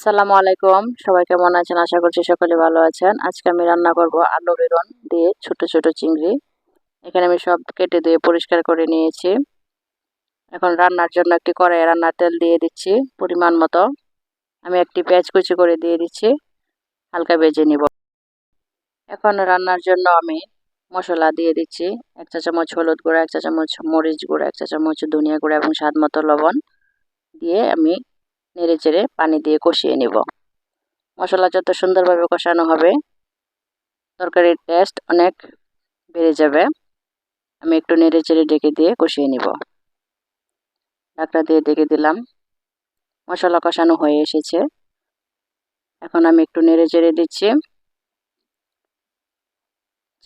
আসসালামু আলাইকুম, সবাই কেমন আছেন? আশা করছি সকলে ভালো আছেন। আজকে আমি রান্না করব আলু বেগুন দিয়ে ছোট ছোট চিংড়ি। এখানে আমি সব কেটে দিয়ে পরিষ্কার করে নিয়েছি। এখন রান্নার জন্য একটি কড়াইয়ে রান্নার তেল দিয়ে দিচ্ছি পরিমাণ মতো। আমি একটি পেঁয়াজ কুচি করে দিয়ে দিচ্ছি, হালকা ভেজে নিব। এখন রান্নার জন্য আমি মশলা দিয়ে দিচ্ছি, 1 চা চামচ হলুদ গুঁড়া, 1 চা চামচ মরিচ গুঁড়া, 1 চা চামচ ধনিয়া গুঁড়া এবং স্বাদ মতো লবণ দিয়ে আমি নেড়ে চেড়ে পানি দিয়ে কষিয়ে নিব। মশলা যত সুন্দরভাবে কষানো হবে তরকারির টেস্ট অনেক বেড়ে যাবে। আমি একটু নেড়ে চেড়ে ঢেকে দিয়ে কষিয়ে নিব। ঢাকনা দিয়ে ঢেকে দিলাম। মশলা কষানো হয়ে এসেছে। এখন আমি একটু নেড়ে চেড়ে দিচ্ছি।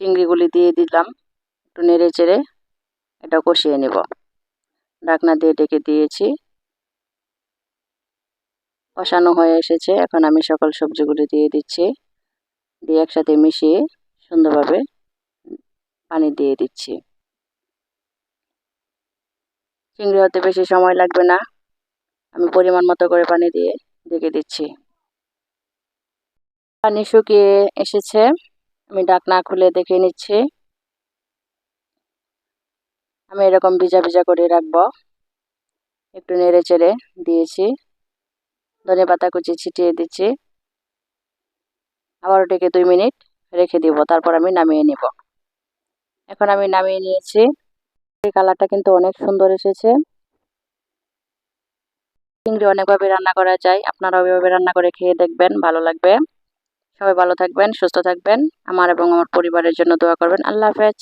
চিংড়িগুলি দিয়ে দিলাম, একটু নেড়ে চেড়ে এটা কষিয়ে নিব। ঢাকনা দিয়ে ঢেকে দিয়েছি। কষানো হয়ে এসেছে। এখন আমি সকল সবজিগুলি দিয়ে দিচ্ছি, দিয়ে একসাথে মিশিয়ে সুন্দরভাবে পানি দিয়ে দিচ্ছি। চিংড়ি হতে বেশি সময় লাগবে না। আমি পরিমাণ মতো করে পানি দিয়ে ঢেকে দিচ্ছি। পানি শুকিয়ে এসেছে। আমি ঢাকনা খুলে দেখে নিচ্ছি। আমি এরকম ভিজা ভিজা করে রাখবো। একটু নেড়ে চেড়ে দিয়েছি, ধনেপাতা কুচি ছিটিয়ে দিচ্ছি। আবারও ঢেকে 2 মিনিট রেখে দিব, তারপর আমি নামিয়ে নিব। এখন আমি নামিয়ে নিয়েছি। এই কালারটা কিন্তু অনেক সুন্দর এসেছে। চিংড়ি অনেকভাবে রান্না করা যায়, আপনারা ওইভাবে রান্না করে খেয়ে দেখবেন, ভালো লাগবে। সবাই ভালো থাকবেন, সুস্থ থাকবেন। আমার এবং আমার পরিবারের জন্য দোয়া করবেন। আল্লাহ হাফেজ।